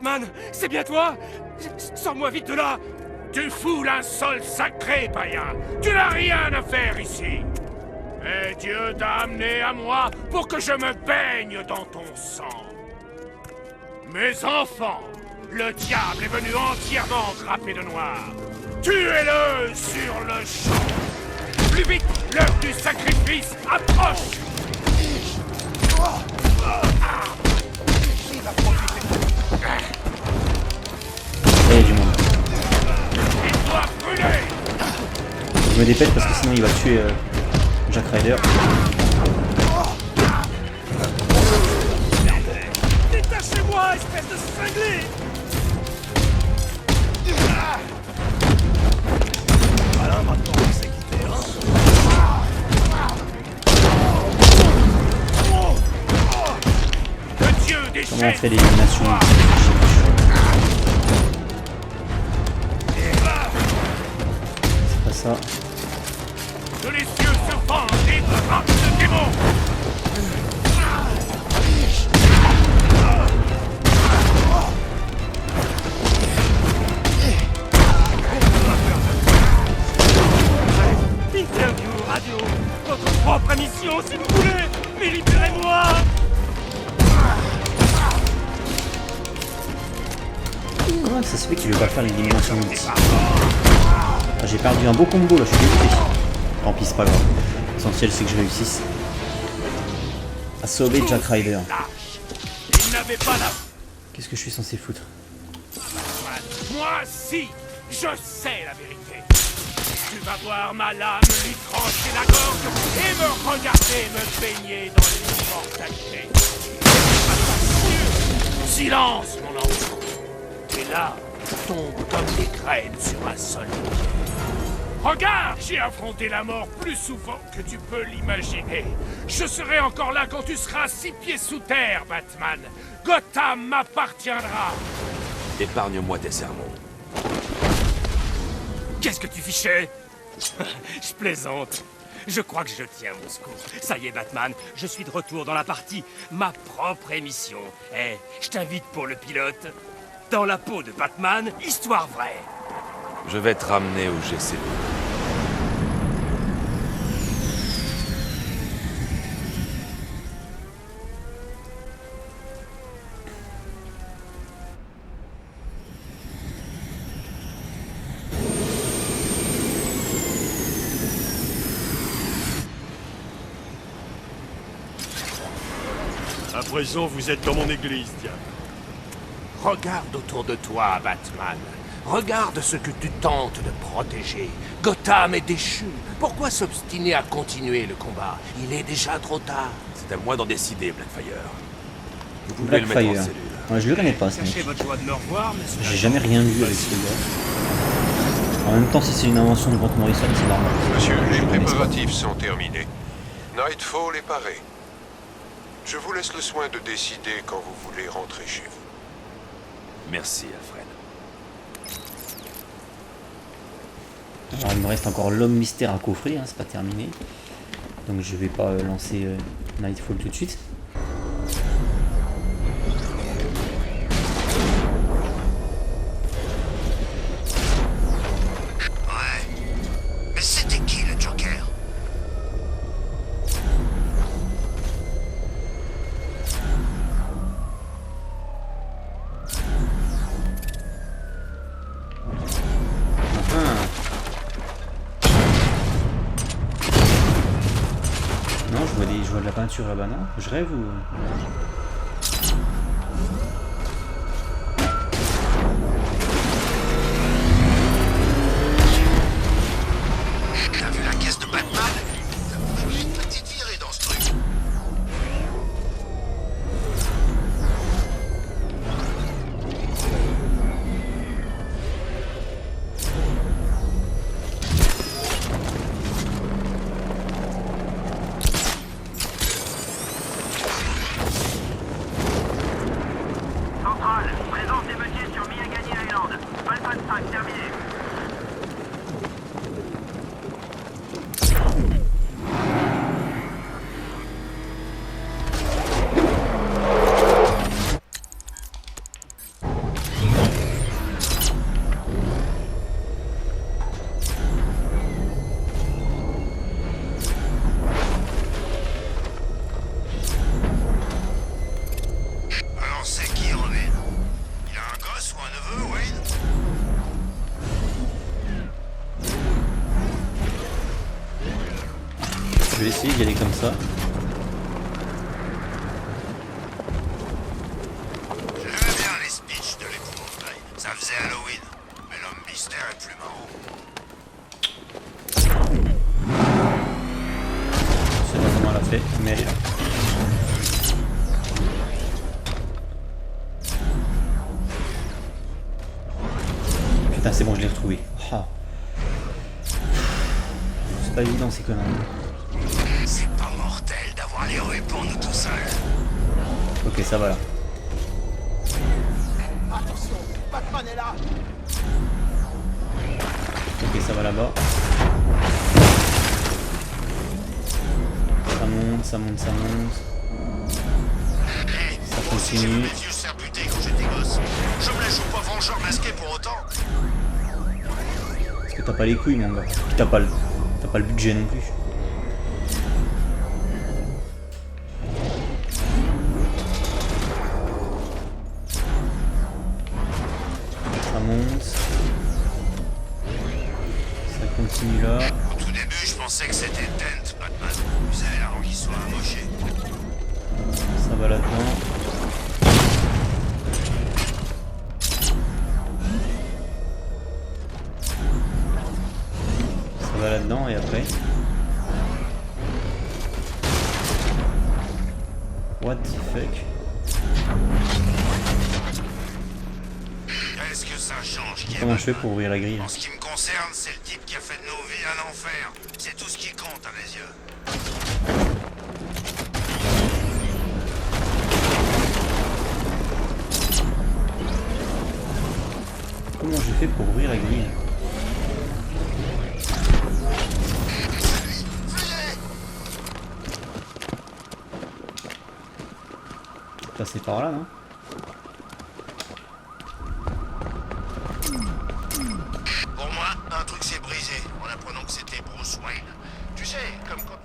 Batman? C'est bien toi? Sors-moi vite de là! Tu fous l'insol sacré, païen! Tu n'as rien à faire ici! Mais Dieu t'a amené à moi pour que je me baigne dans ton sang. Mes enfants, le diable est venu entièrement drapé de noir. Tuez-le sur le champ! Plus vite, l'heure du sacrifice approche! Il y a du monde. Il doit brûler! Je me dépêche parce que sinon il va tuer Jack Ryder. Détachez-moi, espèce de cinglé! Voilà, maintenant on s'est quitté, Que Dieu Comment on déchaîne! fait l'élimination? C'est pas ça. Que les cieux se fendent et frappent ce démon! Interview, radio, votre propre émission si vous voulez, mais libérez-moi! Comment ça se fait qu'il veut pas faire l'élimination multi? Ah, j'ai perdu un beau combo là, je suis dégoûté. Tant pis, c'est pas grave. L'essentiel c'est que je réussisse à sauver Jack Ryder. Il n'avait pas la... Qu'est-ce que je suis censé foutre? Moi, si, je sais la vérité. Tu vas voir ma lame lui trancher la gorge et me regarder me baigner dans l'immortalité. Silence, mon enfant. Et là, tu tombes comme des graines sur un sol. Regarde, j'ai affronté la mort plus souvent que tu peux l'imaginer. Je serai encore là quand tu seras 6 pieds sous terre, Batman. Gotham m'appartiendra. Épargne-moi tes sermons. Qu'est-ce que tu fichais? Je plaisante. Je crois que je tiens mon secours. Ça y est, Batman, je suis de retour dans la partie. Ma propre émission. Eh, je t'invite pour le pilote. Dans la peau de Batman, histoire vraie. Je vais te ramener au GCP. À présent, vous êtes dans mon église, diable. Regarde autour de toi, Batman. Regarde ce que tu tentes de protéger. Gotham est déchu. Pourquoi s'obstiner à continuer le combat? Il est déjà trop tard. C'est à moi d'en décider, Blackfire. Vous pouvez le mettre en Blackfire. cellule. Ouais, je le connais pas ce Cachez mec. votre joie de me revoir, monsieur. J'ai jamais rien vu avec ce gars. En même temps, si c'est une invention de Grant Morrison, c'est normal. Monsieur, Je les connais pas. préparatifs sont terminés. Nightfall est paré. Je vous laisse le soin de décider quand vous voulez rentrer chez vous. Merci, Alfred. Alors, il me reste encore l'homme mystère à coffrer, hein, c'est pas terminé. Donc je vais pas lancer Nightfall tout de suite. Ouais. Mais c'était qui le Joker? Non, je vois de la peinture là-bas, non? Je rêve ou... T'as vu la caisse de Batman? Ça pourrait bien une petite virée dans ce truc. comme ça. J'aimais bien les speeches de l'épouvantail. Ça faisait Halloween. Mais l'homme mystère est plus marrant. Je sais pas comment elle a fait, mais elle est là. Putain, c'est bon, je l'ai retrouvé. Oh. C'est pas évident ces conneries. C'est pas mortel d'avoir les rues pour nous tout seuls. Ok, ça va là. Attention, Batman est là. Ok, ça va là-bas. Ça monte, ça monte, ça monte. Hey, Ça moi aussi, j'ai vu continue. mes vieux serre-butés quand j'étais gosse. Je me la joue pas vengeur masqué pour autant. Parce que t'as pas les couilles, mon gars. Puis t'as pas le budget non plus. Ça monte. Ça continue là. Au tout début, je pensais que c'était Dent, Batman. Tu sais, avant qu'il soit amoché. Ça va là-dedans. Ça va là-dedans et après. What the fuck? Est-ce que ça change qui est Comment je fais Batman? pour ouvrir la grille? En ce qui me concerne, c'est le type qui a fait de nos vies un enfer. C'est tout ce qui compte à mes yeux. Comment je fais pour ouvrir la grille? Passer par là, non? Pour moi, un truc s'est brisé en apprenant que c'était Bruce Wayne. Tu sais, comme quand...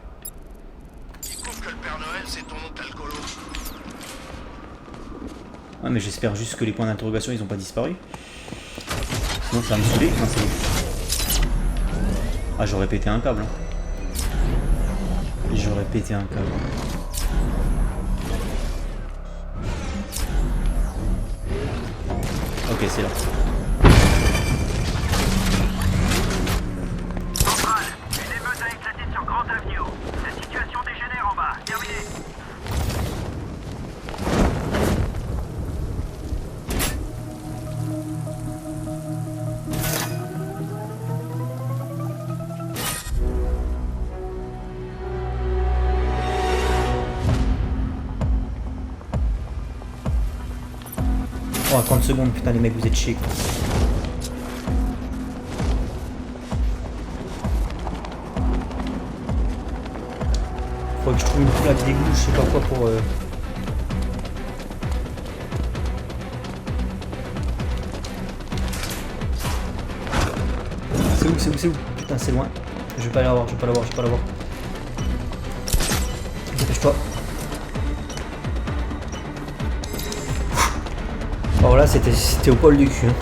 Il découvre que le Père Noël, c'est ton oncle alcoolo. Ouais, mais j'espère juste que les points d'interrogation ils ont pas disparu. Sinon ça va me saouler. Non, c'est bon. Ah, j'aurais pété un câble. J'aurais pété un câble. Ok, c'est là. Central, une émeute a éclaté sur Grand Avenue. La situation dégénère en bas. Terminé. Oh, 30 secondes, putain, les mecs, vous êtes chiés, quoi. Faut que je trouve une plaque d'égout, je sais pas quoi pour... C'est où, c'est où, c'est où? Putain, c'est loin. Je vais pas l'avoir, je vais pas l'avoir, je vais pas l'avoir. Dépêche-toi. Alors là, c'était au poil du cul. Hein.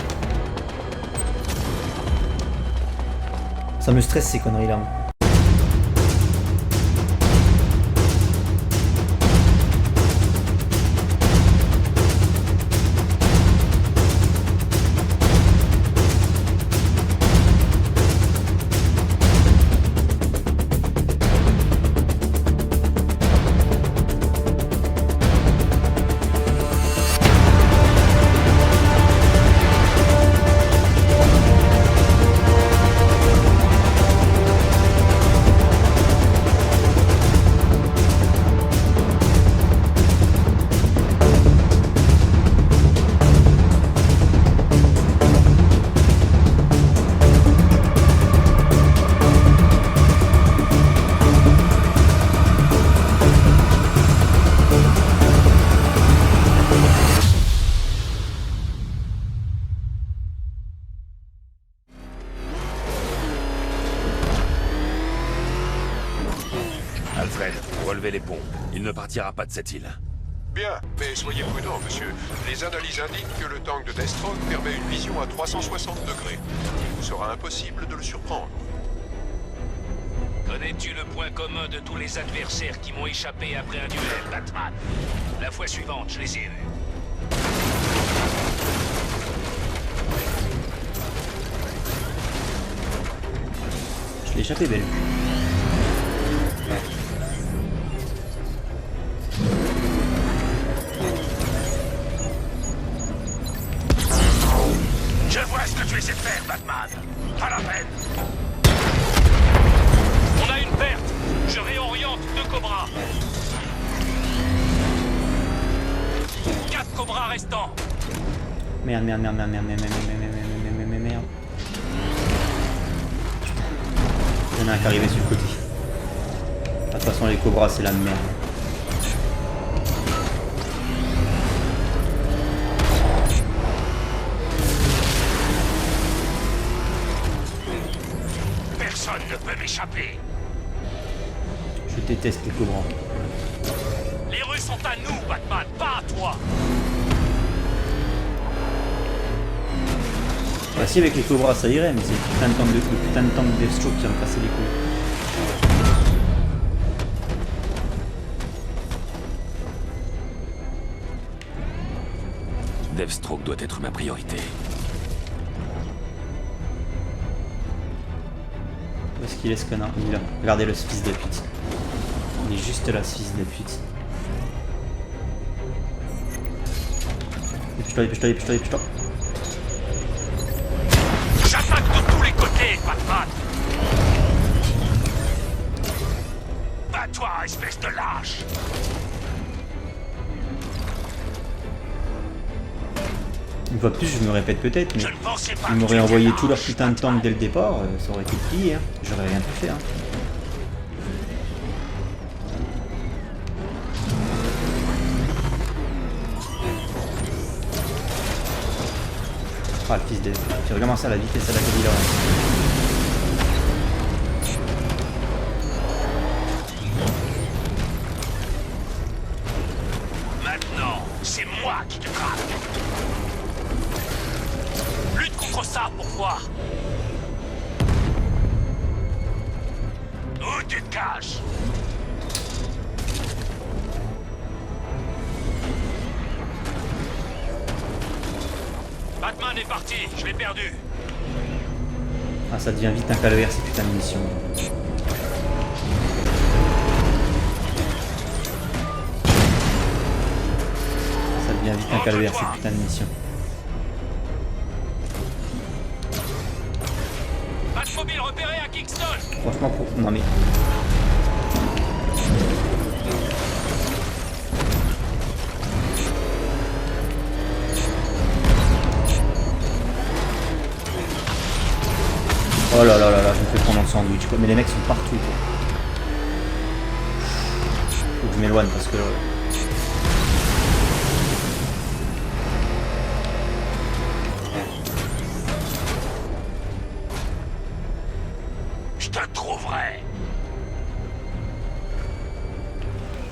Ça me stresse ces conneries là. Alfred, relevez les pompes. Il ne partira pas de cette île. Bien, mais soyez prudent, monsieur. Les analyses indiquent que le tank de Deathstroke permet une vision à 360 degrés. Il vous sera impossible de le surprendre. Connais-tu le point commun de tous les adversaires qui m'ont échappé après un duel, Batman? La fois suivante, je les ai eus. Je l'ai échappé, belle. Je vois ce que tu essaies de faire, Batman. Pas la peine. On a une perte. Je réoriente 2 Cobras. 4 Cobras restants. Merde. Putain. Il y en a un qui est arrivé sur le côté. De toute façon, les cobras, c'est la merde. Personne ne peut m'échapper. Je déteste les cobras. Les rues sont à nous, Batman, pas à toi. Bah si, avec les cobras ça irait, mais c'est le putain de tank de Deathstroke qui va me casser les couilles. Deathstroke doit être ma priorité. Où est-ce qu'il est ce connard? Il est là. Regardez-le, ce fils de pute. Il est juste là, ce fils de pute. Dépêche-toi. J'attaque de tous les côtés, Batman. Bats-toi, espèce de lâche. Une fois de plus, je me répète peut-être, mais Je ne pensais pas ils que m'auraient tu envoyé étais tout leur lâche, putain de Batman. tank dès le départ, ça aurait été plié, hein. J'aurais rien pu faire. Ah, le fils de... Tu regardes ça, la vitesse à laquelle il avance. Maintenant, c'est moi qui te traque. Lutte contre ça pour voir. Où tu te caches? Batman est parti, je l'ai perdu. Ah, ça devient vite un calvaire ces putains de missions. Ça devient vite un calvaire ces putains de missions. Batmobile repéré à Kingston. Franchement, non mais... Oh là, je me fais prendre en sandwich quoi. Mais les mecs sont partout quoi. Faut que je m'éloigne parce que... Je te trouverai.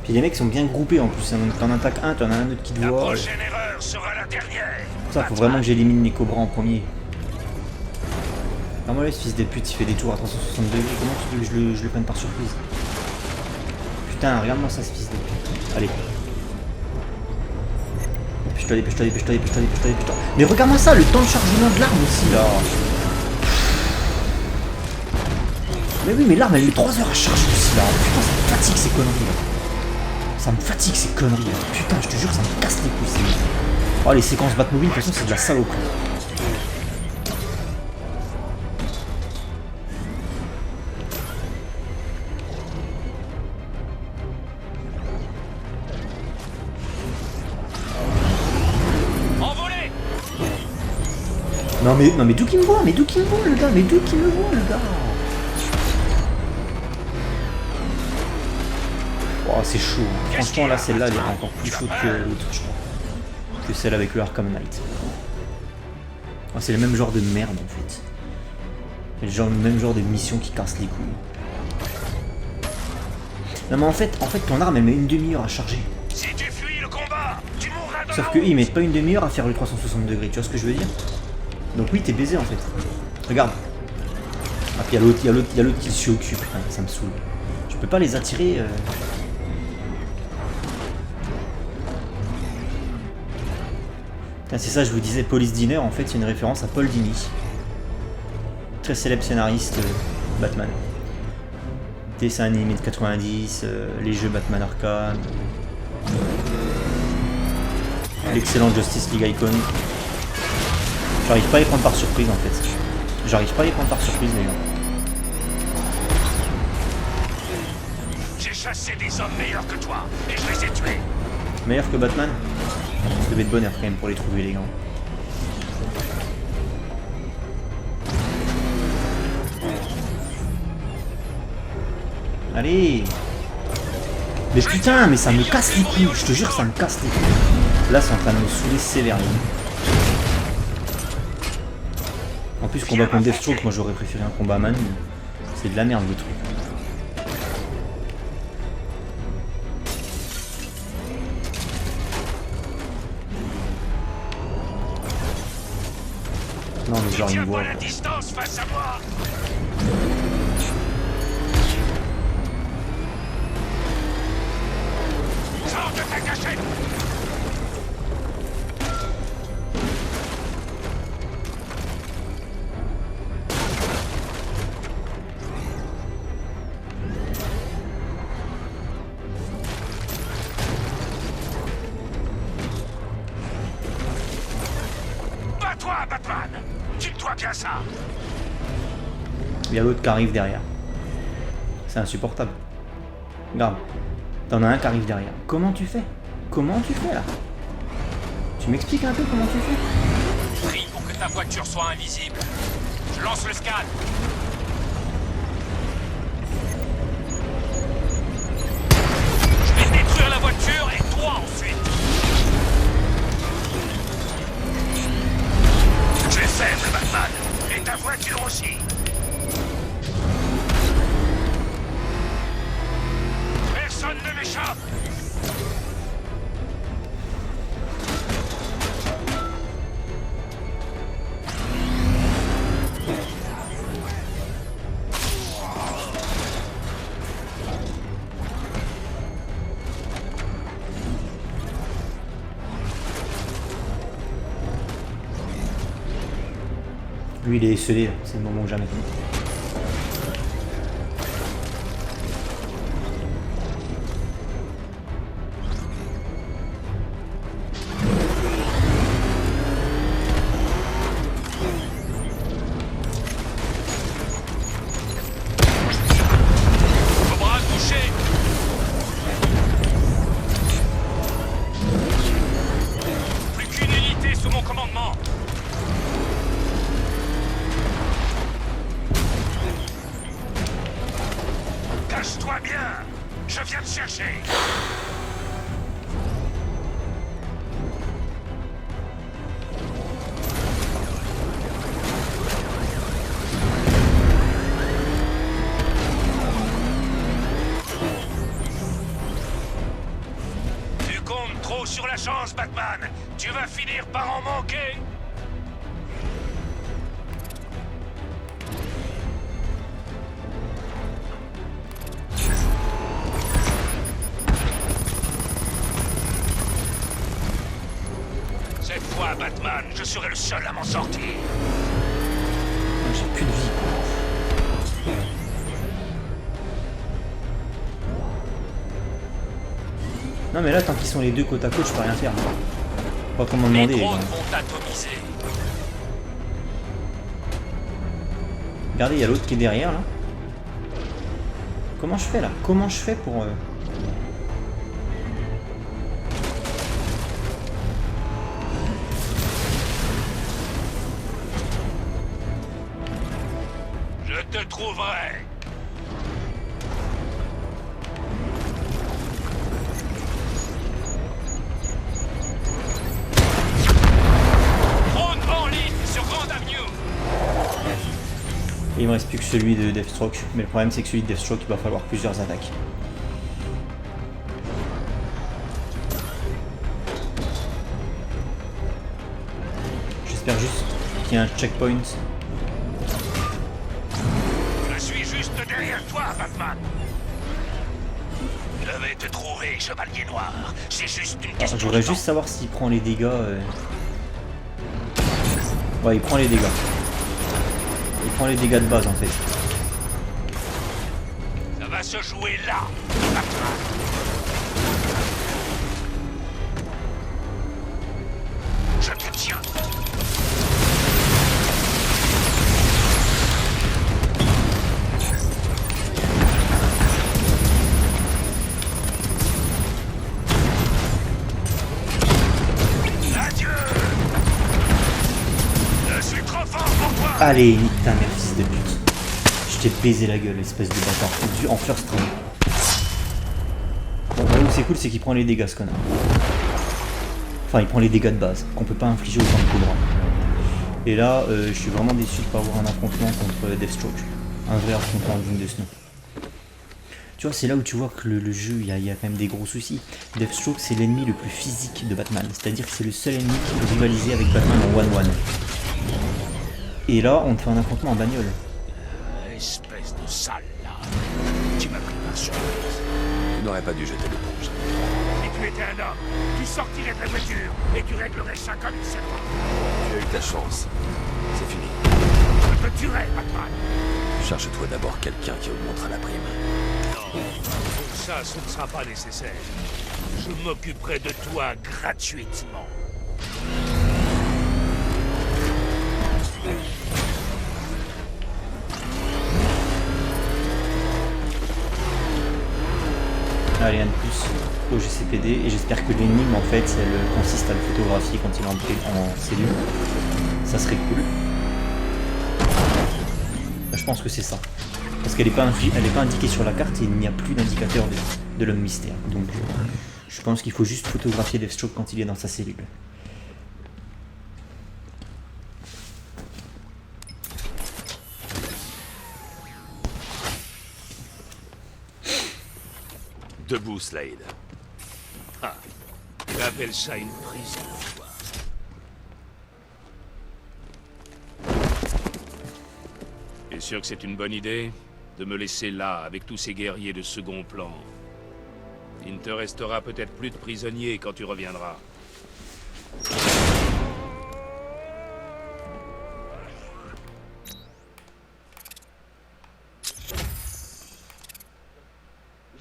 Puis les mecs sont bien groupés en plus. T'en attaques un, t'en as un autre qui te La voit. prochaine erreur sera la dernière. Pour ça, faut vraiment que j'élimine les cobras en premier. Alors moi là, ce fils de pute, il fait des tours à 360 degrés. Comment tu veux que je le prenne par surprise? Putain, regarde-moi ça, ce fils de pute. Allez. Dépêche-toi. Mais regarde-moi ça, le temps de chargement de l'arme aussi, là. Mais oui, mais l'arme, elle met 3 heures à charger aussi, là. Putain, ça me fatigue ces conneries, là. Ça me fatigue ces conneries, là. Putain, je te jure, ça me casse les couilles, ces... Oh, les séquences Batmobile, de toute façon, c'est de la saloperie. Non mais d'où qu'il me voit, le gars, Oh, c'est chaud, hein. Franchement là celle-là elle est encore plus chaude que l'autre je crois. Que celle avec le Arkham Knight. Oh, c'est le même genre de merde en fait. C'est le même genre de mission qui casse les couilles. Non mais en fait ton arme elle met une demi-heure à charger. Si tu fuis le combat, tu mourras de Sauf que ils mettent pas une demi-heure à faire le 360 degrés, tu vois ce que je veux dire? Donc oui t'es baisé en fait. Regarde. Ah puis il y a l'autre qui se occupe, putain, ça me saoule. Je peux pas les attirer Putain, c'est ça, je vous disais, Police Diner, en fait, c'est une référence à Paul Dini. Très célèbre scénariste Batman. Dessin animé de 90, les jeux Batman Arkham, l'excellent Justice League Icon. J'arrive pas à les prendre par surprise en fait. J'arrive pas à les prendre par surprise les gars. J'ai chassé des hommes meilleurs que toi, et je les ai tués. Meilleur que Batman? Ça devait être bonheur quand même pour les trouver les gars. Allez! Mais putain, mais ça me casse les couilles, je te jure, ça me casse les couilles. Là, c'est en train de me saouler sévèrement. En plus, combat contre Deathstroke, moi j'aurais préféré un combat Man. C'est de la merde le truc. Non, mais genre, il me voit. La distance face à moi. Sors de ta cachette. Bats-toi, Batman. Dis-toi bien ça. Il y a l'autre qui arrive derrière. C'est insupportable. Grave. T'en as un qui arrive derrière. Comment tu fais? Comment tu fais là? Tu m'expliques un peu comment tu fais? Prie pour que ta voiture soit invisible. Je lance le scan. Je vais détruire la voiture et toi ensuite. Tu es faible, Batman. Et ta voiture aussi. Personne ne m'échappe. Lui il est esselé, c'est le moment que jamais. Bras touché. Plus qu'une unité sous mon commandement. Cache-toi bien. Je viens te chercher. Tu comptes trop sur la chance, Batman. Tu vas finir par en manquer. Cette fois, Batman, je serai le seul à m'en sortir. J'ai plus de vie. Non mais là tant qu'ils sont les deux côte à côte je peux rien faire. Pas trop m'en demander. Les drones vont atomiser. Regardez, il y a l'autre qui est derrière là. Comment je fais là? Comment je fais pour... Je te trouverai. Drone en ligne sur Grand Avenue. Et il me reste plus que celui de Deathstroke. Mais le problème c'est que celui de Deathstroke il va falloir plusieurs attaques. J'espère juste qu'il y a un checkpoint. vers toi, Batman. Je vais te trouver, Chevalier Noir. C'est juste une question. J'aurais juste savoir s'il prend les dégâts. Ouais, il prend les dégâts. Il prend les dégâts de base en fait. Ça va se jouer là, Batman. Je te tiens. Adieu. Je suis trop fort pour toi. Allez, nique ta mère, fils de pute. Je t'ai baisé la gueule, espèce de bâtard. En first round. Bon, là où c'est cool, c'est qu'il prend les dégâts, ce connard. Enfin, il prend les dégâts de base, qu'on peut pas infliger autant de coups droits. Et là, je suis vraiment déçu de pas avoir un affrontement contre Deathstroke. Un vrai affrontement digne de ce nom. Tu vois, c'est là où tu vois que le jeu, il y a quand même des gros soucis. Deathstroke, c'est l'ennemi le plus physique de Batman. C'est-à-dire que c'est le seul ennemi qui peut rivaliser avec Batman en 1-1. Et là, on te fait un affrontement en bagnole. Espèce de sale là. Tu m'as pris par surprise. Tu n'aurais pas dû jeter l'éponge. Si tu étais un homme, tu sortirais de la voiture et tu réglerais ça comme il se doit. Tu as eu ta chance. C'est fini. Je te tuerai, Batman. Cherche-toi d'abord quelqu'un qui augmentera la prime. Non, pour ça, ce ne sera pas nécessaire. Je m'occuperai de toi gratuitement. Allez, un de plus au GCPD. Et j'espère que l'énigme, en fait, elle consiste à le photographier quand il est en cellule. Ça serait cool. Je pense que c'est ça. Parce qu'elle n'est pas indiquée sur la carte et il n'y a plus d'indicateur de l'homme mystère. Donc je pense qu'il faut juste photographier Deathstroke quand il est dans sa cellule. Debout, Slade. Ah, tu appelles ça une prison, toi. T'es sûr que c'est une bonne idée de me laisser là, avec tous ces guerriers de second plan? Il ne te restera peut-être plus de prisonniers quand tu reviendras.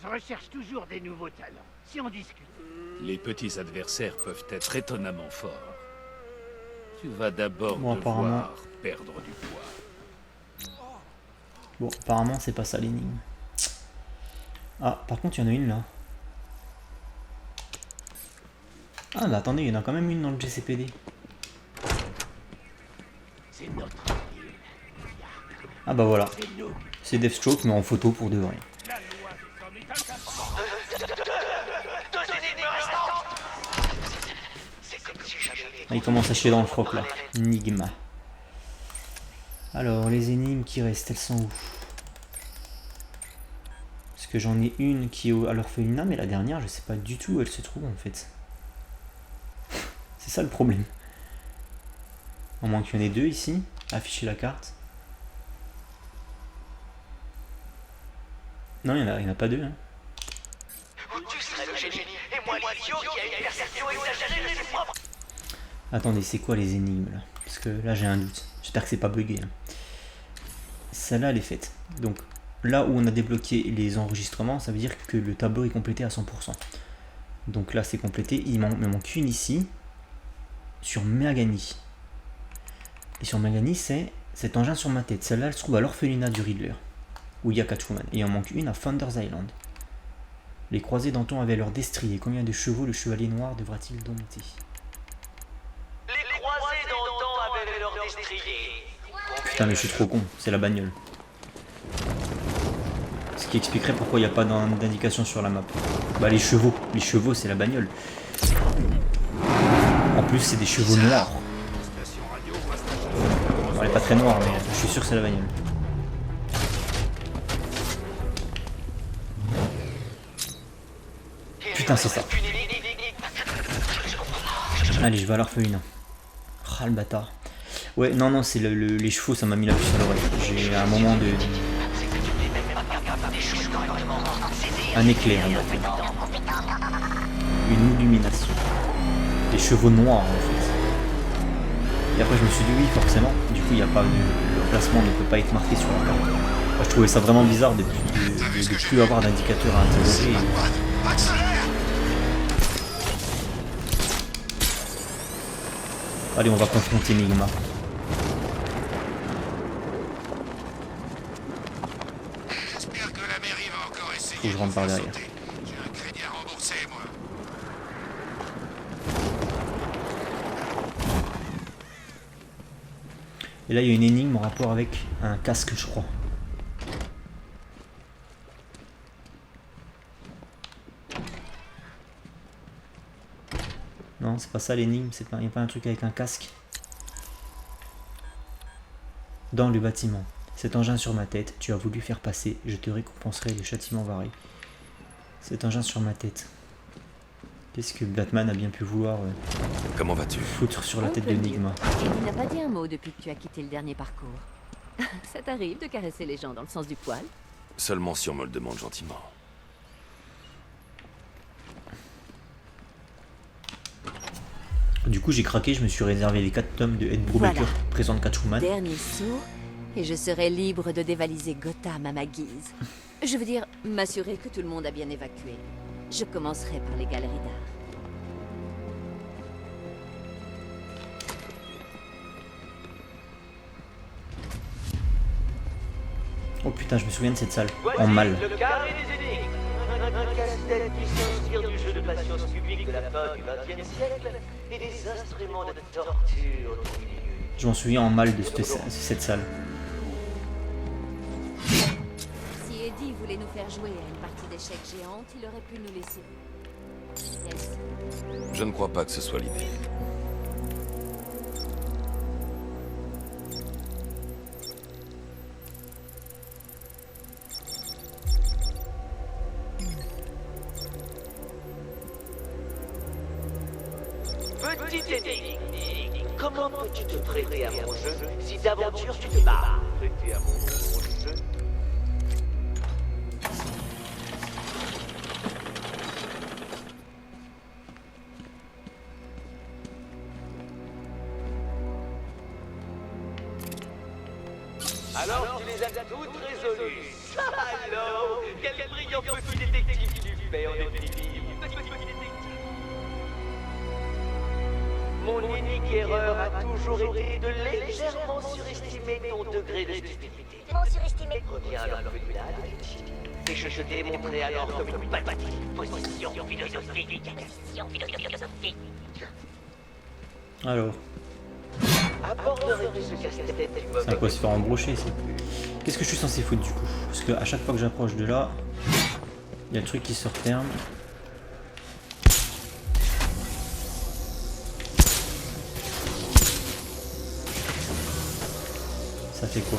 Je recherche toujours des nouveaux talents. Si on discute. Les petits adversaires peuvent être étonnamment forts. Tu vas d'abord Bon, apparemment devoir perdre du poids. Bon, apparemment, c'est pas ça l'énigme. Ah, par contre, il y en a une là. Ah, bah attendez, il y en a quand même une dans le GCPD. C'est notre île. Ah bah voilà. C'est Deathstroke, mais en photo pour de vrai. Ah, il commence à chier dans le froc là. Enigma. Alors, les énigmes qui restent, elles sont où? Parce que j'en ai une qui est à l'orphelinat, mais la dernière, je sais pas du tout où elle se trouve en fait. C'est ça le problème. À moins qu'il y en ait deux ici. Afficher la carte. Non, il n'y en a pas deux. Hein. Tu serais le génie, et moi l'idiot qui a une perception exagérée de ses propres. Attendez, c'est quoi les énigmes là? Parce que là j'ai un doute. J'espère que c'est pas bugué. Hein. Celle-là elle est faite. Donc là où on a débloqué les enregistrements, ça veut dire que le tableau est complété à 100%. Donc là c'est complété. Il me manque une ici. Sur Mergani. Et sur Mergani c'est cet engin sur ma tête. Celle-là elle se trouve à l'orphelinat du Riddler. Où il y a Catwoman. Et il en manque une à Founders Island. Les croisés d'Anton avaient leur destrier. Combien de chevaux le chevalier noir devra-t-il dompter? Les croisés d'antan avaient leur destrier. Putain mais je suis trop con, c'est la bagnole. Ce qui expliquerait pourquoi il n'y a pas d'indication sur la map. Bah les chevaux c'est la bagnole. En plus c'est des chevaux noirs. Bon, elle est pas très noire mais je suis sûr que c'est la bagnole. Putain c'est ça. Allez je vais à l'orphelinat. Ah le bâtard. Ouais non c'est les chevaux ça m'a mis la puce à l'oreille. J'ai un moment de... Un éclair. Une illumination. Des chevaux noirs en fait. Et après je me suis dit oui forcément. Du coup il y a pas le placement ne peut pas être marqué sur la carte. Moi, je trouvais ça vraiment bizarre de plus avoir d'indicateur à interroger. Allez, on va confronter Nigma. J'espère que la mairie va encore essayer. Faut que je rentre par derrière. J'ai un crédit à rembourser, moi. Et là, il y a une énigme en rapport avec un casque, je crois. Non, c'est pas ça l'énigme, il n'y a pas un truc avec un casque. Dans le bâtiment. Cet engin sur ma tête, tu as voulu faire passer, je te récompenserai les châtiments variés. Cet engin sur ma tête. Qu'est-ce que Batman a bien pu vouloir Comment vas-tu? foutre sur la tête de Nigma? Il n'a pas dit un mot depuis que tu as quitté le dernier parcours. Ça t'arrive de caresser les gens dans le sens du poil? Seulement si on me le demande gentiment. Du coup j'ai craqué, je me suis réservé les 4 tomes de Ed Brubaker, Voilà. présente Catwoman. Dernier saut, et je serai libre de dévaliser Gotham à ma guise. Je veux dire, m'assurer que tout le monde a bien évacué. Je commencerai par les galeries d'art. Oh putain, je me souviens de cette salle, en mal. Le carré des énigmes. Un casse-tête qui s'inspire du jeu de patience publique de la fin du XXe siècle et des instruments de torture du milieu. Je m'en souviens en mal de cette salle. Si Eddie voulait nous faire jouer à une partie d'échecs géante, il aurait pu nous laisser. Yes. Je ne crois pas que ce soit l'idée. Petite énigme. Comment peux-tu te prêter à mon jeu si d'aventure tu te barres? Prêter à mon jeu? Alors tu les as toutes résolues. Alors, quel brillant petit détective tu fais en définitive. Petit détective. Mon unique erreur a toujours été de légèrement surestimer ton degré de stupidité. Reviens alors plus tard, et je te démontrerai alors comme une pathétique position philosophique. Alors, Aborderais-tu ce casse-tête du c'est à quoi se faire embrocher ça. Qu'est-ce que je suis censé foutre du coup? Parce que à chaque fois que j'approche de là, il y a le truc qui se referme. Ça fait quoi?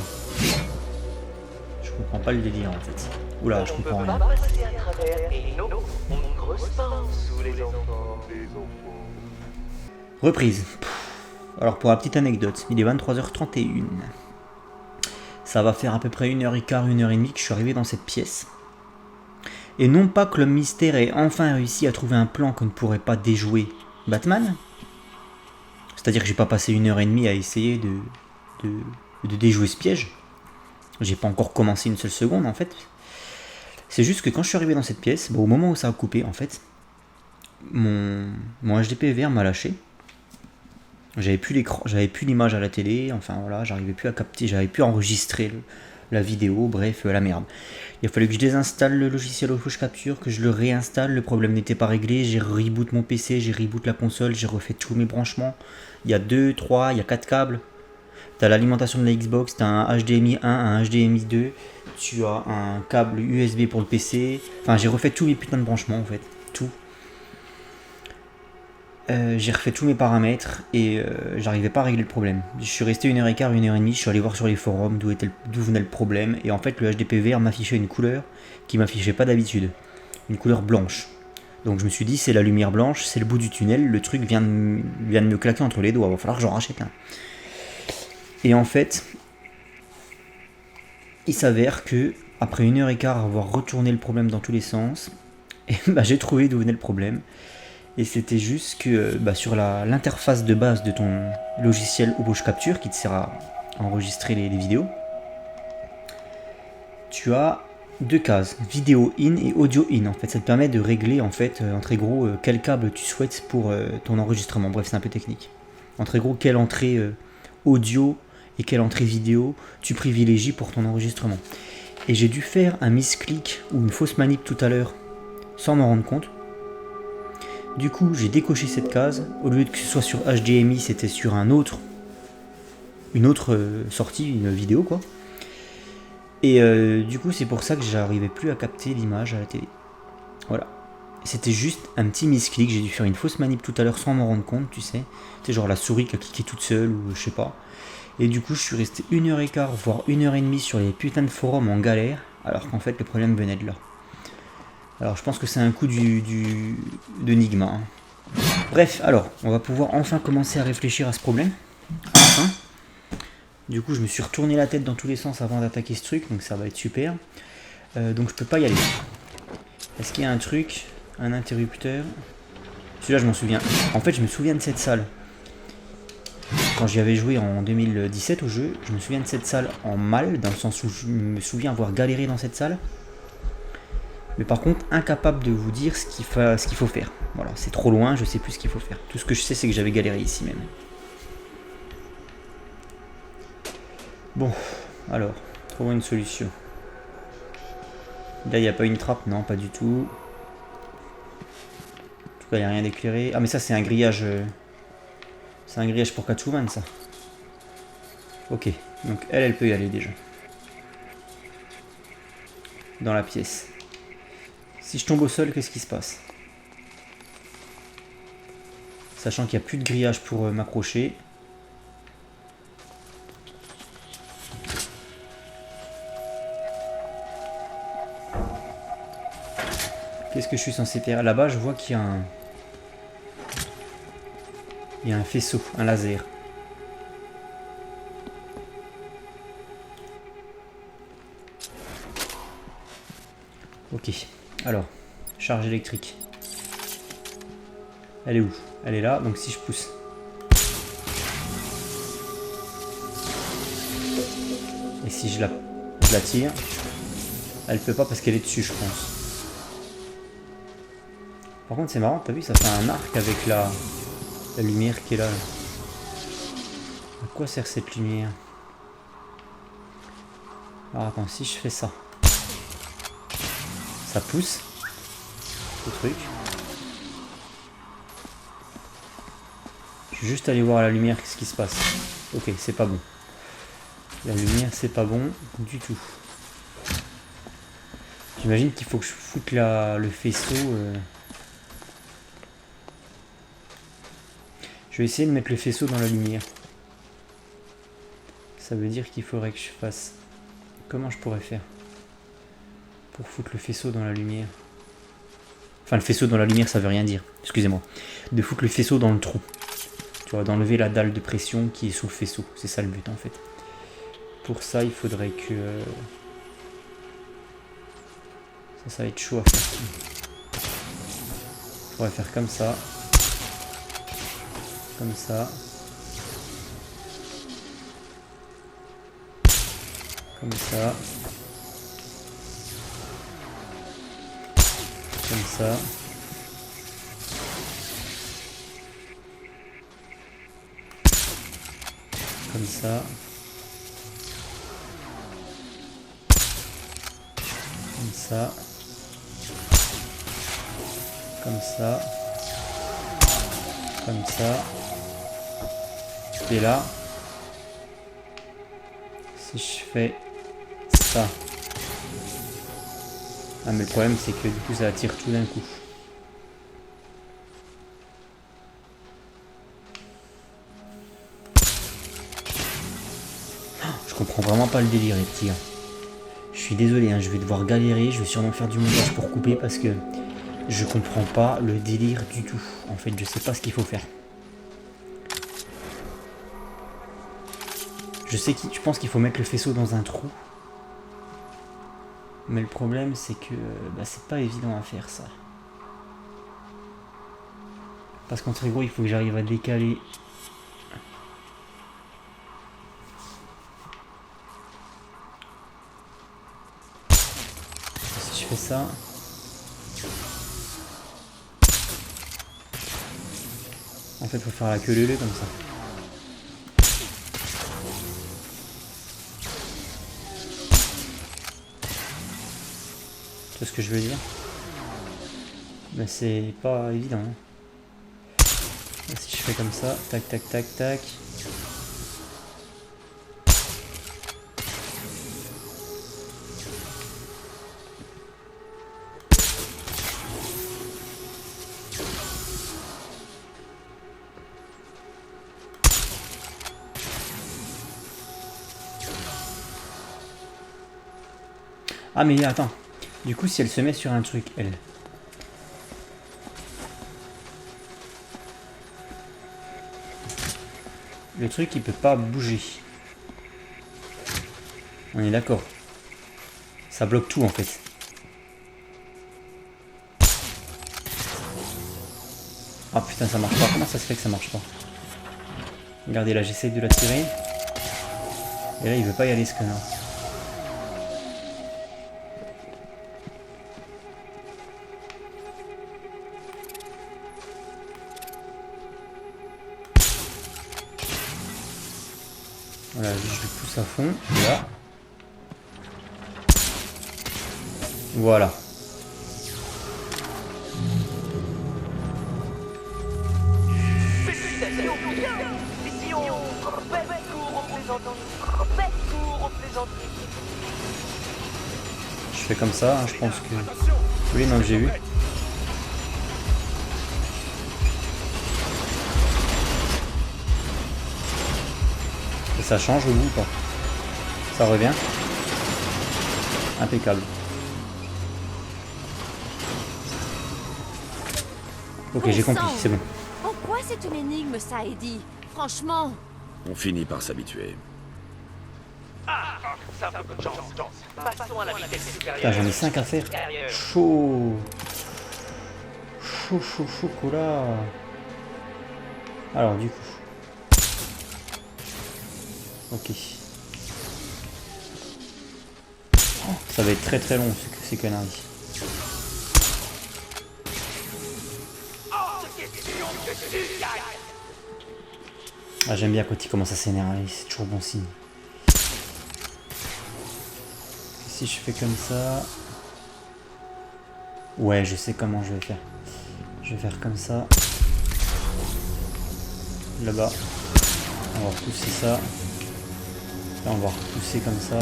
Je comprends pas le délire en fait. Oula, je comprends rien. passer à travers et non, on ne creuse pas sous les enfants. Reprise. Alors pour la petite anecdote, il est 23h31. Ça va faire à peu près 1h15, 1h30 que je suis arrivé dans cette pièce. Et non pas que l'homme mystère ait enfin réussi à trouver un plan que ne pourrait pas déjouer Batman. C'est-à-dire que j'ai pas passé 1h30 à essayer de déjouer ce piège. J'ai pas encore commencé une seule seconde en fait. C'est juste que quand je suis arrivé dans cette pièce, au moment où ça a coupé en fait, mon HDPVR m'a lâché. J'avais plus l'écran, j'avais plus l'image à la télé, enfin voilà, j'arrivais plus à capter, j'avais plus à enregistrer la vidéo, bref, la merde. Il a fallu que je désinstalle le logiciel au Flash Capture, que je le réinstalle, le problème n'était pas réglé, j'ai reboot mon PC, j'ai reboot la console, j'ai refait tous mes branchements. Il y a 2, 3, il y a 4 câbles. T'as l'alimentation de la Xbox, t'as un HDMI 1, un HDMI 2, tu as un câble USB pour le PC. Enfin, j'ai refait tous mes putains de branchements en fait, tout. J'ai refait tous mes paramètres et j'arrivais pas à régler le problème. Je suis resté 1h15, 1h30, je suis allé voir sur les forums d'où venait le problème. Et en fait, le HDPVR m'affichait une couleur qui m'affichait pas d'habitude. Une couleur blanche. Donc je me suis dit, c'est la lumière blanche, c'est le bout du tunnel, le truc vient de me claquer entre les doigts, il va falloir que j'en rachète un. Et en fait, il s'avère que après 1h15 à avoir retourné le problème dans tous les sens, et bah, j'ai trouvé d'où venait le problème. Et c'était juste que sur l'interface de base de ton logiciel Orochi Capture, qui te sert à enregistrer les vidéos, tu as deux cases, vidéo in et audio in. En fait, ça te permet de régler en fait, en très gros, quel câble tu souhaites pour ton enregistrement. Bref, c'est un peu technique. En très gros, quelle entrée audio et quelle entrée vidéo tu privilégies pour ton enregistrement. Et j'ai dû faire un misclick ou une fausse manip tout à l'heure sans m'en rendre compte. Du coup, j'ai décoché cette case. Au lieu que ce soit sur HDMI, c'était sur une autre sortie, une vidéo quoi. Et du coup, c'est pour ça que j'arrivais plus à capter l'image à la télé. Voilà. C'était juste un petit misclick. J'ai dû faire une fausse manip tout à l'heure sans m'en rendre compte, tu sais. C'est genre la souris qui a cliqué toute seule ou je sais pas. Et du coup, je suis resté 1h15, voire 1h30 sur les putains de forums en galère, alors qu'en fait, le problème venait de là. Alors, je pense que c'est un coup de Nigma. Hein. Bref, alors, on va pouvoir enfin commencer à réfléchir à ce problème. Enfin. Du coup, je me suis retourné la tête dans tous les sens avant d'attaquer ce truc, donc ça va être super. Donc, je peux pas y aller. Est-ce qu'il y a un truc, un interrupteur? Celui-là, je m'en souviens. En fait, je me souviens de cette salle. Quand j'y avais joué en 2017 au jeu, je me souviens de cette salle en mal, dans le sens où je me souviens avoir galéré dans cette salle. Mais par contre, incapable de vous dire ce qu'il faut faire. Voilà, c'est trop loin, je sais plus ce qu'il faut faire. Tout ce que je sais, c'est que j'avais galéré ici même. Bon, alors, trouvons une solution. Là, il n'y a pas une trappe, non, pas du tout. En tout cas, il n'y a rien d'éclairé. Ah, mais ça, c'est un grillage... C'est un grillage pour Catwoman, ça. Ok, donc elle peut y aller déjà. Dans la pièce. Si je tombe au sol, qu'est-ce qui se passe? Sachant qu'il n'y a plus de grillage pour m'accrocher. Qu'est-ce que je suis censé faire? Là-bas, je vois qu'il y a un... Il y a un faisceau, un laser. Ok. Alors, charge électrique. Elle est où? Elle est là, donc si je pousse. Et si je la tire, elle peut pas parce qu'elle est dessus, je pense. Par contre, c'est marrant, t'as vu, ça fait un arc avec la lumière qui est là. À quoi sert cette lumière? Alors attends, si je fais ça. Ça pousse le truc. Je vais juste aller voir la lumière, qu'est-ce qui se passe. Ok, c'est pas bon. La lumière, c'est pas bon du tout. J'imagine qu'il faut que je foute le faisceau. Je vais essayer de mettre le faisceau dans la lumière. Ça veut dire qu'il faudrait que je fasse... Comment je pourrais faire pour foutre le faisceau dans la lumière? Enfin, le faisceau dans la lumière, ça veut rien dire. Excusez-moi. De foutre le faisceau dans le trou. Tu vois, d'enlever la dalle de pression qui est sous le faisceau. C'est ça le but, en fait. Pour ça, il faudrait que... Ça va être chaud à faire. On va faire comme ça. Comme ça. Comme ça. Comme ça. Comme ça. Comme ça. Comme ça. Comme ça. Et là, si je fais ça. Ah mais le problème c'est que du coup ça attire tout d'un coup. Je comprends vraiment pas le délire les petits. Je suis désolé, hein, je vais devoir galérer, je vais sûrement faire du montage pour couper parce que je comprends pas le délire du tout. En fait, je sais pas ce qu'il faut faire. Je pense qu'il faut mettre le faisceau dans un trou. Mais le problème c'est que c'est pas évident à faire ça. Parce qu'en très gros il faut que j'arrive à décaler. Si je fais ça. En fait il faut faire la queue leu comme ça. Tu vois ce que je veux dire? Mais c'est pas évident. Hein. Si je fais comme ça, tac tac tac tac. Ah mais attends. Du coup, si elle se met sur un truc, elle... Le truc, il peut pas bouger. On est d'accord. Ça bloque tout, en fait. Ah putain, ça marche pas. Comment ça se fait que ça marche pas? Regardez, là, j'essaye de la tirer. Et là, il veut pas y aller, ce connard. Voilà, je le pousse à fond, là. Voilà. Je fais comme ça, hein, je pense que... Oui, non, j'ai vu. Et ça change au bout ou pas? Ça revient. Impeccable. Ok, j'ai compris, c'est bon. Pourquoi c'est une énigme, ça, Eddie? Franchement. On finit par s'habituer. Putain, j'en ai 5 à faire. Chaud. Chaud, chaud, chocolat. Alors, du coup. Ok. Oh, ça va être très très long, ces conneries. Ah, j'aime bien quand il commence à s'énerver, c'est toujours bon signe. Si je fais comme ça... Ouais, je sais comment je vais faire. Je vais faire comme ça. Là-bas. On va repousser ça. Là, on va repousser comme ça.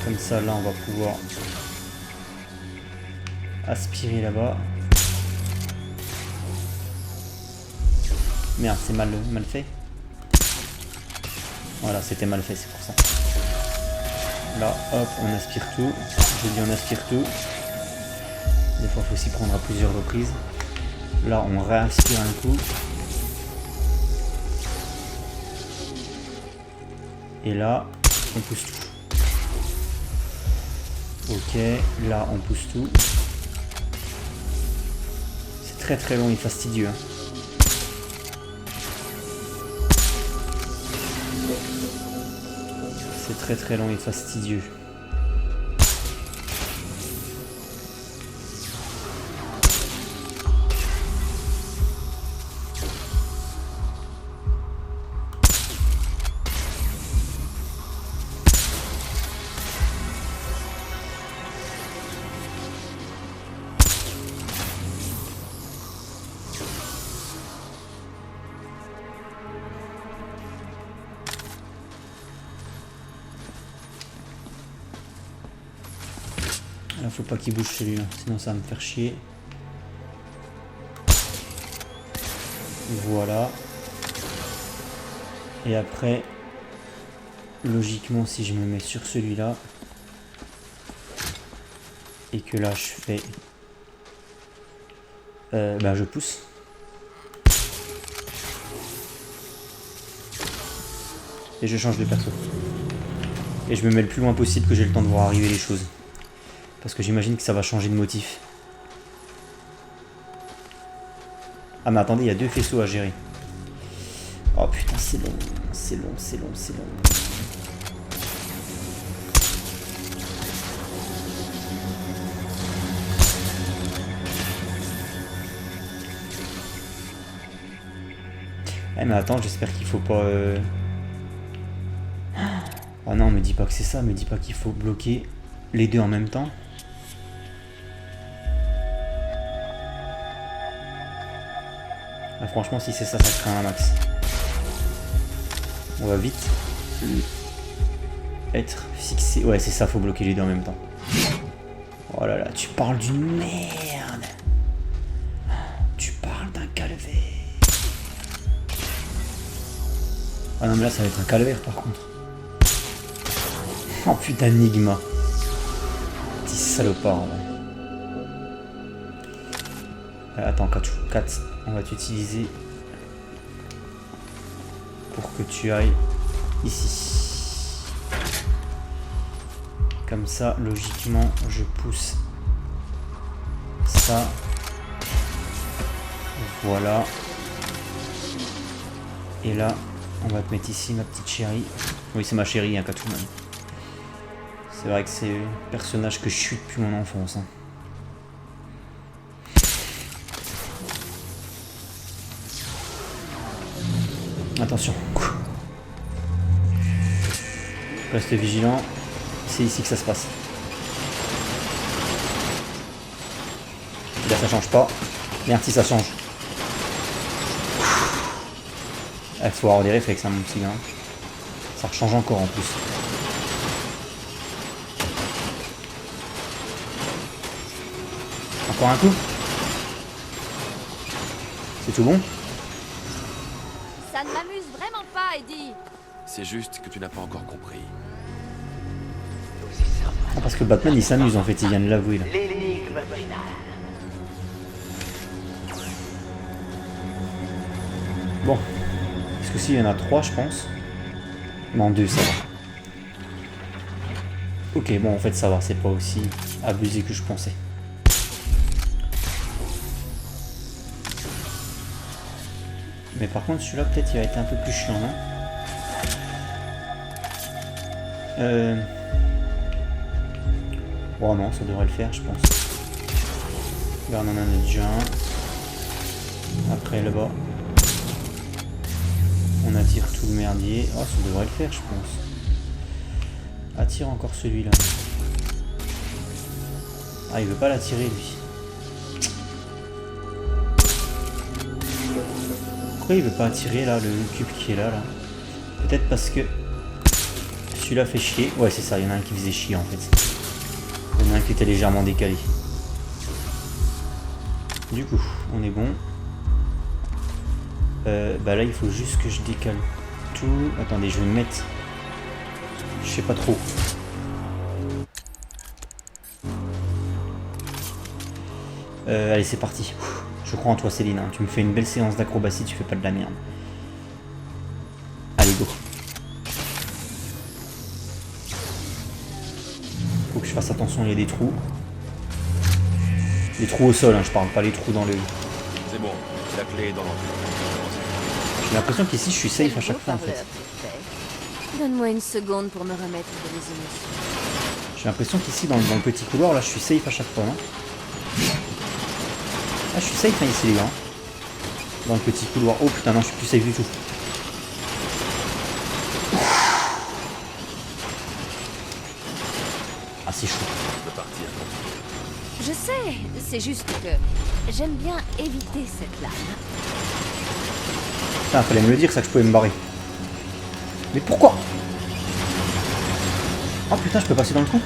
Comme ça, là, on va pouvoir aspirer là-bas. Merde, c'est mal fait. Voilà, c'était mal fait, c'est pour ça. Là, hop, on aspire tout. Je dis on aspire tout. Des fois, il faut s'y prendre à plusieurs reprises. Là, on réaspire un coup. Et là, on pousse tout. Ok, là, on pousse tout. C'est très très long et fastidieux. Hein. C'est très très long et fastidieux. Là, faut pas qu'il bouge celui-là, sinon ça va me faire chier. Voilà. Et après, logiquement, si je me mets sur celui-là, et que là je fais... je pousse. Et je change de perso. Et je me mets le plus loin possible que j'ai le temps de voir arriver les choses. Parce que j'imagine que ça va changer de motif. Ah mais attendez, il y a 2 faisceaux à gérer. Oh putain, c'est long. C'est long, c'est long, c'est long. Eh mais attends, j'espère qu'il faut pas... Ah non, me dis pas que c'est ça, me dis pas qu'il faut bloquer les deux en même temps. Ah, franchement, si c'est ça, ça craint un max. On va vite être fixé. Ouais, c'est ça, faut bloquer les deux en même temps. Oh là là, tu parles d'une merde. Tu parles d'un calvaire. Ah non mais là ça va être un calvaire par contre. Oh putain Nigma. Petit salopard. Attends 4, on va t'utiliser pour que tu ailles ici. Comme ça logiquement je pousse ça. Voilà. Et là on va te mettre ici ma petite chérie. Oui c'est ma chérie hein, Catwoman. C'est vrai que c'est un personnage que je suis depuis mon enfance. Hein. Attention. Reste vigilant. C'est ici que ça se passe. Là ça change pas. Merde si ça change. Il faut avoir des réflexes hein, mon petit gars. Ça rechange encore en plus. Encore un coup. C'est tout bon? Ça ne m'amuse vraiment pas, Eddie. C'est juste que tu n'as pas encore compris. Ah, parce que Batman il s'amuse en fait, il vient de l'avouer là. L'énigme finale. Bon. Parce que s'il y en a 3 je pense. Non 2 ça va. Ok bon en fait ça va, c'est pas aussi abusé que je pensais. Mais par contre celui-là peut-être il va être un peu plus chiant non? Bon non ça devrait le faire je pense. Là on en a déjà un. Après là-bas. On attire tout le merdier. Oh ça devrait le faire je pense. Attire encore celui-là. Ah il veut pas l'attirer lui. Pourquoi il veut pas attirer là le cube qui est là là? Peut-être parce que celui-là fait chier. Ouais c'est ça, il y en a un qui faisait chier en fait. Il y en a un qui était légèrement décalé. Du coup, on est bon. Bah là il faut juste que je décale tout. Attendez, je vais me mettre. Je sais pas trop. Allez c'est parti. Je crois en toi Céline, hein. Tu me fais une belle séance d'acrobatie, tu fais pas de la merde. Allez go. Faut que je fasse attention, il y a des trous. Les trous au sol, hein, je parle pas les trous dans le... C'est bon, la clé est dans l'entrée. J'ai l'impression qu'ici je suis safe à chaque fois en fait. Donne-moi une seconde pour me remettre de mes émotions. J'ai l'impression qu'ici dans le petit couloir là je suis safe à chaque fois. Hein. Ah je suis safe hein, ici les gars. Dans le petit couloir. Oh putain non je suis plus safe du tout. Ah c'est chaud. Je peux partir. Je sais, c'est juste que j'aime bien éviter cette lame. Putain fallait me le dire ça que je pouvais me barrer. Mais pourquoi? Oh putain je peux passer dans le trou.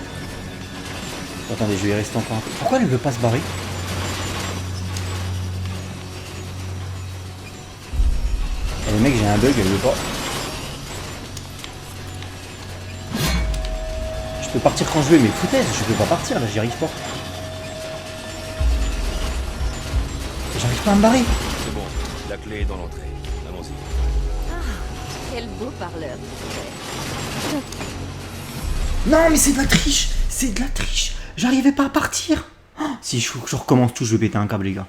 Attendez je vais y rester encore un peu. Pourquoi elle veut pas se barrer? Le mec j'ai un bug, elle veut pas. Je peux partir quand je veux mais foutaise, je peux pas partir là, j'y arrive pas. J'arrive pas à me barrer. C'est bon, la clé est dans l'entrée. Allons-y. Ah, quel beau parleur. Non, mais c'est de la triche. C'est de la triche. J'arrivais pas à partir. Oh, si je recommence tout, je vais péter un câble, les gars.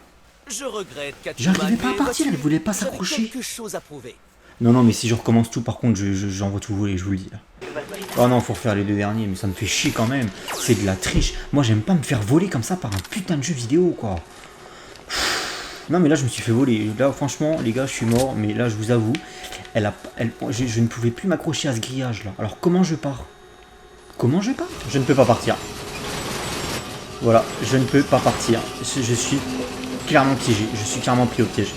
Je regrette, J'arrivais pas à partir, elle voulait pas s'accrocher. quelque chose à prouver. Non, mais si je recommence tout, par contre, j'envoie tout voler, je vous le dis là. Oh non, faut refaire les 2 derniers, mais ça me fait chier quand même. C'est de la triche. Moi, j'aime pas me faire voler comme ça par un putain de jeu vidéo, quoi. Non, mais là, je me suis fait voler. Là, franchement, les gars, je suis mort. Mais là, je vous avoue, je ne pouvais plus m'accrocher à ce grillage là. Alors, comment je pars? Comment je pars? Je ne peux pas partir. Voilà, je ne peux pas partir. Je suis clairement piégé. Je suis clairement pris au piège.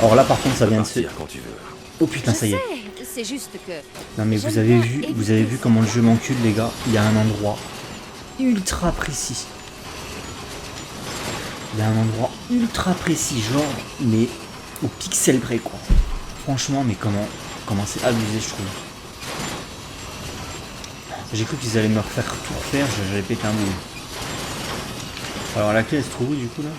Alors là, par contre, ça vient de se... quand tu veux. Oh putain, ça y est. C'est juste que... Non mais vous avez vu comment le jeu m'encule, les gars. Il y a un endroit ultra précis. Il y a un endroit ultra précis, genre, mais au pixel près, quoi. Franchement, mais comment c'est abusé, je trouve. J'ai cru qu'ils allaient me faire tout refaire, j'allais péter un bout. Alors la clé, elle se trouve où, du coup, là?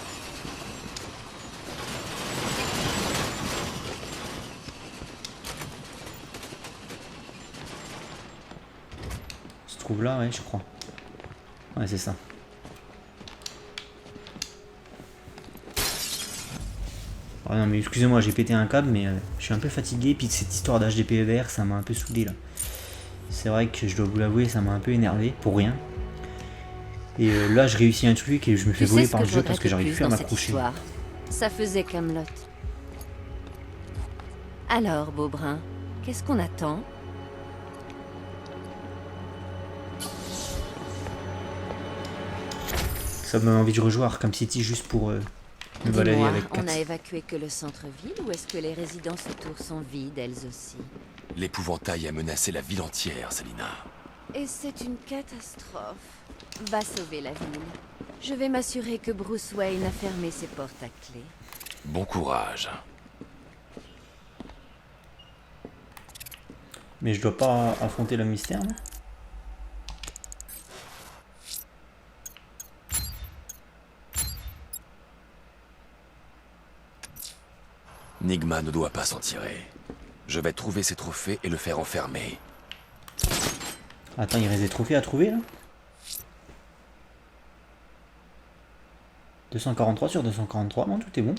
Trouve là, ouais, je crois. Ouais, c'est ça. Oh non, mais excusez-moi, j'ai pété un câble, mais je suis un peu fatigué. Puis cette histoire d'HDPVR, ça m'a un peu saoulé là. C'est vrai que je dois vous l'avouer, ça m'a un peu énervé, pour rien. Et là, je réussis un truc et je me fais voler par le jeu parce que j'arrive plus à m'accrocher. Ça faisait Camelot. Alors, Beaubrun, qu'est-ce qu'on attend? Ça me donne envie de rejouer Arkham City juste pour me balader avec Kat. On a évacué que le centre-ville ou est-ce que les résidences autour sont vides elles aussi? L'épouvantail a menacé la ville entière, Selina. Et c'est une catastrophe. Va sauver la ville. Je vais m'assurer que Bruce Wayne a fermé ses portes à clé. Bon courage. Mais je dois pas affronter le mystère, là? Nigma ne doit pas s'en tirer. Je vais trouver ses trophées et le faire enfermer. Attends, il reste des trophées à trouver là? 243 sur 243, non, tout est bon.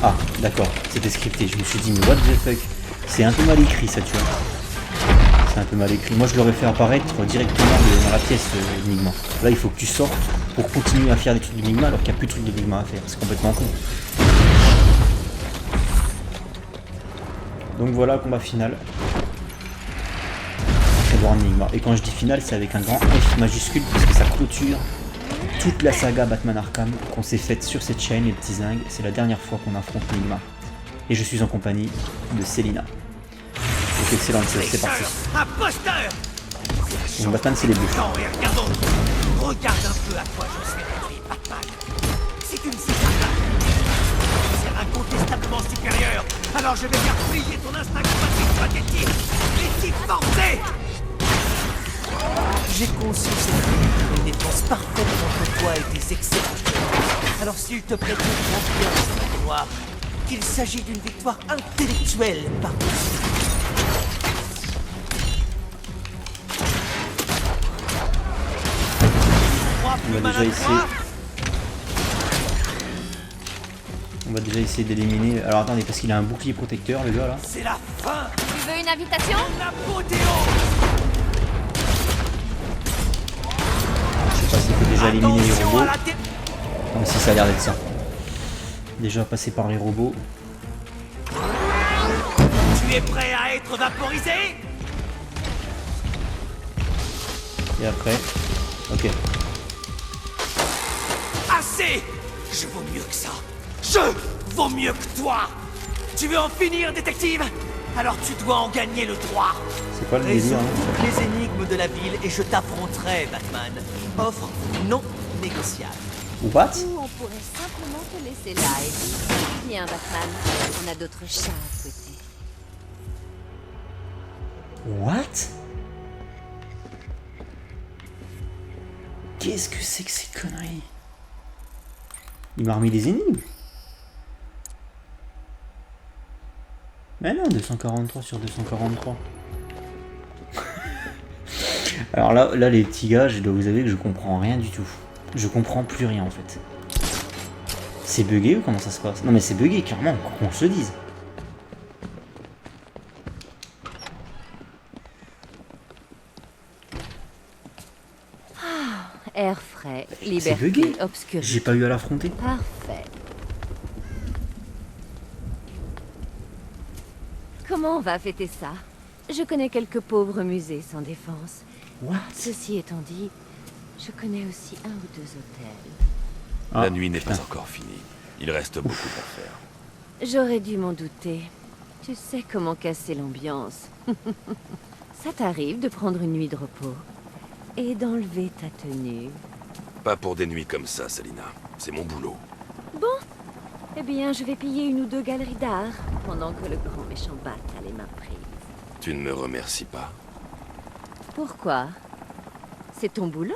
Ah, d'accord, c'était scripté. Je me suis dit, mais what the fuck? C'est un peu mal écrit ça, tu vois. C'est un peu mal écrit. Moi je l'aurais fait apparaître directement dans la pièce Enigma. Là il faut que tu sortes pour continuer à faire des trucs d'Enigma alors qu'il n'y a plus de trucs d'Enigma à faire. C'est complètement con. Donc voilà, combat final. Edward Enigma. Et quand je dis final, c'est avec un grand F majuscule parce que ça clôture toute la saga Batman Arkham qu'on s'est faite sur cette chaîne, les petits zingues. C'est la dernière fois qu'on affronte Enigma. Et je suis en compagnie de Selina. C'est excellent, c'est parti. Donc Batman, c'est les bleus. Regarde un peu à quoi je suis réduit, Batman. Si tu ne sais pas, c'est incontestablement supérieur. Alors je vais faire briller ton instinct combatif pathétique. Les types forcés. J'ai conçu cette une défense parfaite contre toi et tes excellents. Alors s'il te plaît, tu confiance, noir, qu'il s'agit d'une victoire intellectuelle par On va déjà essayer d'éliminer. Alors attendez, parce qu'il a un bouclier protecteur, le gars là. C'est la fin. Tu veux une invitation? Je sais pas s'il faut déjà éliminer les robots. Non, si ça a l'air d'être ça. Déjà passer par les robots. Tu es prêt à être vaporisé? Et après. Ok. Assez! Je vaux mieux que ça. Je vaux mieux que toi. Tu veux en finir, détective? Alors tu dois en gagner le droit. C'est quoi le délire, hein? Toutes les énigmes de la ville et je t'affronterai, Batman. Offre non négociable. What? Ou on pourrait simplement te laisser là et dire, viens Batman, on a d'autres chats à fouetter. What? Qu'est-ce que c'est que ces conneries? Il m'a remis des énigmes. Mais non, 243 sur 243. Alors là, les petits gars, je dois vous avouer que je comprends rien du tout. Je comprends plus rien en fait. C'est bugué ou comment ça se passe? Non mais c'est bugué, clairement, qu'on se le dise. Air frais, C'est liberté, bugué. obscurité. J'ai pas eu à l'affronter. Parfait. Comment on va fêter ça? Je connais quelques pauvres musées sans défense. What? Ceci étant dit, je connais aussi un ou deux hôtels. La nuit n'est pas encore finie. Il reste beaucoup à faire. J'aurais dû m'en douter. Tu sais comment casser l'ambiance. Ça t'arrive de prendre une nuit de repos et d'enlever ta tenue. Pas pour des nuits comme ça, Selina. C'est mon boulot. Bon, eh bien, je vais piller une ou deux galeries d'art pendant que le grand méchant Bat a les mains prises. Tu ne me remercies pas. Pourquoi? C'est ton boulot.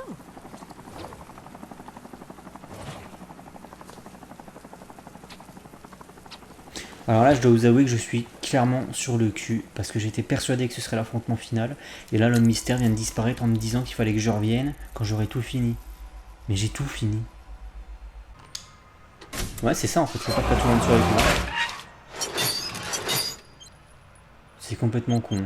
Alors là, je dois vous avouer que je suis clairement sur le cul parce que j'étais persuadé que ce serait l'affrontement final. Et là, l'homme mystère vient de disparaître en me disant qu'il fallait que je revienne quand j'aurai tout fini. Mais j'ai tout fini. Ouais, c'est ça en fait, c'est pas que tout le monde soit avec moi. C'est complètement con.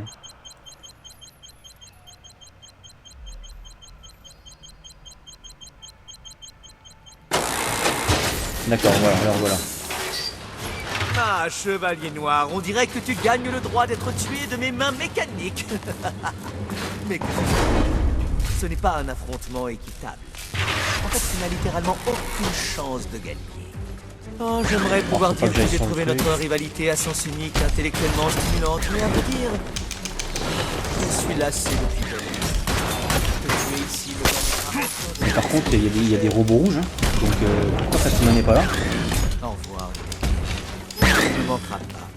D'accord, voilà, alors voilà. Ah, chevalier noir, on dirait que tu gagnes le droit d'être tué de mes mains mécaniques. Mais ce n'est pas un affrontement équitable. En fait, tu n'as littéralement aucune chance de gagner. Oh, j'aimerais pouvoir dire que j'ai trouvé notre rivalité à sens unique, intellectuellement stimulante, mais à vrai dire, je suis lassé depuis de tuer ici le dernier. Mais par contre, il y a des robots rouges, hein. Donc pourquoi Fatima n'est pas là? Au revoir. Ne manquera pas.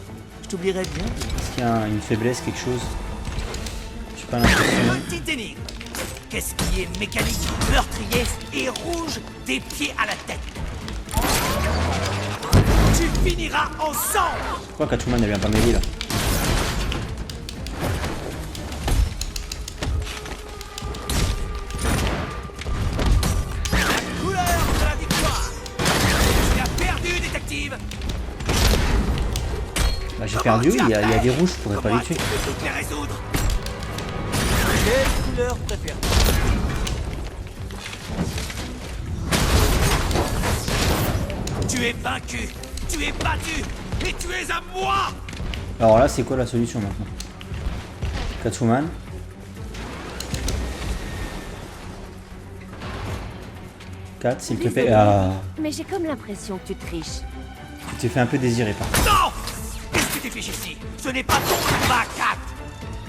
Je t'oublierai bien. Est-ce qu'il y a une faiblesse, quelque chose? J'ai pas l'impression. Petite énigme. Qu'est-ce qui est mécanique, meurtrier et rouge des pieds à la tête? Tu finiras en sang. Pourquoi Catwoman ne vient pas m'aider là? Couleur de la victoire. Tu as perdu, détective. Bah, j'ai perdu, il y a des rouges, je pourrais pas les tuer. Les résoudre. Quelle couleur préfères-tu? Tu es vaincu, tu es battu, et tu es à moi. Alors là, c'est quoi la solution maintenant? Catwoman. Cat, s'il te plaît. Ah, Mais j'ai comme l'impression que tu triches. tu t'es fait un peu désirer par contre. Non. Qu'est-ce que tu fais ici? Ce n'est pas ton combat, Cat.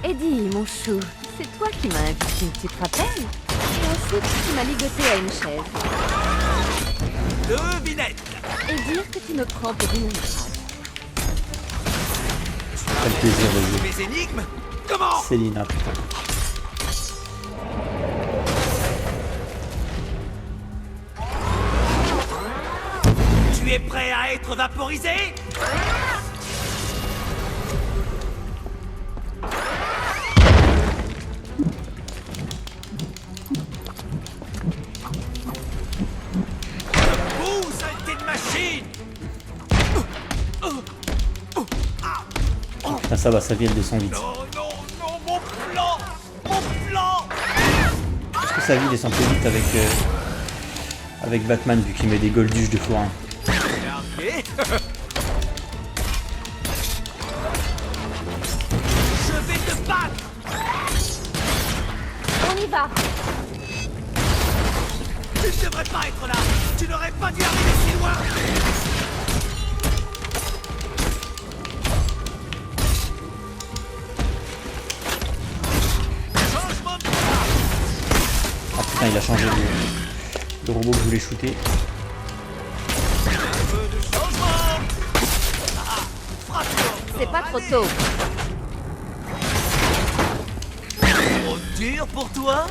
Eddie, mon chou, c'est toi qui m'as invité, tu te rappelles? Et ensuite, tu m'as ligoté à une chaise. Devinette. Et dire que tu me prends pour une grave. Quel plaisir de jouer. Mes énigmes? Comment? Selina, putain. Tu es prêt à être vaporisé? Vous, saleté de machine! Putain, ça va, sa vie elle descend vite. Non, non, non, mon plan! Mon plan! Est-ce que sa vie descend plus vite avec Batman vu qu'il met des golduches de forain? Regardez. Je vais te battre! On y va! Tu ne devrais pas être là! Tu n'aurais pas dû arriver si loin! Changement de combat! Ah putain, il a changé le robot que je voulais shooter. Un peu de changement! C'est pas trop tôt. Trop dur pour toi?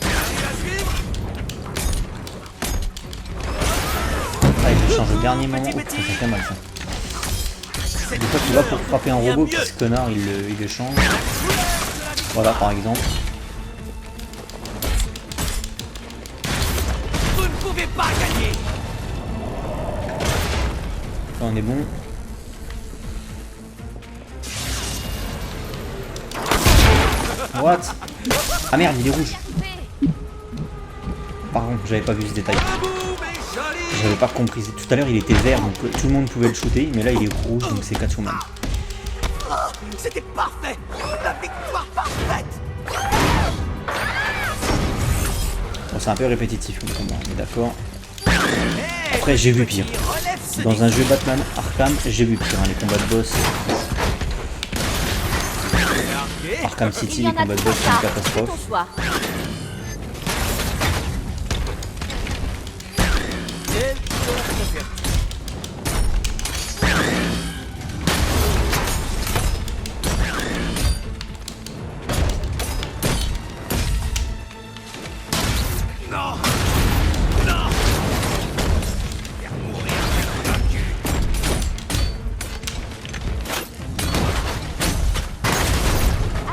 Arrive à suivre? Ah, il change au dernier moment. Oh, ça fait mal ça. Des fois, tu vas pour frapper un robot, puis ce connard, il le change. Voilà, par exemple. Vous ne pouvez pas gagner. Là, on est bon. What? Ah merde, il est rouge. Pardon, j'avais pas vu ce détail. J'avais pas compris. Tout à l'heure, il était vert, donc tout le monde pouvait le shooter, mais là, il est rouge, donc c'est Catwoman. C'était parfait. La victoire parfaite. Bon, c'est un peu répétitif comme combat, on est d'accord. Après, j'ai vu pire. Dans un jeu Batman Arkham, j'ai vu pire, hein, les combats de boss. Arkham City, les combats de boss, c'est une catastrophe. Non. Non. Faire mourir vaincu.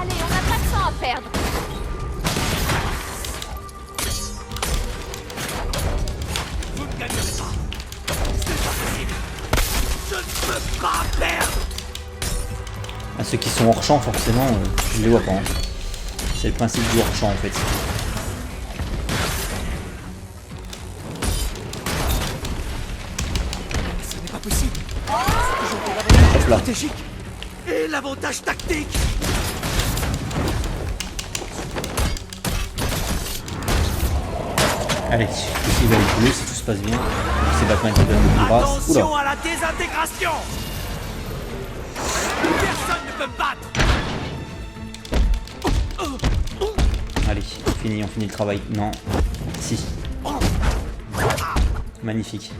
Allez, on n'a pas de temps à perdre. Vous ne gagnerez pas. C'est pas possible. Je ne peux pas perdre. Ah, ceux qui sont hors champ, forcément, je les vois pas. Hein. C'est le principe du hors champ en fait. Ce n'est pas possible. Hop là. Stratégique et l'avantage tactique. Allez, ici il va les couler si tout se passe bien. C'est Batman qui donne le coup de grâce. Attention Oula. à la désintégration. Personne ne peut me battre. Allez, on finit le travail. Non. Si. Magnifique.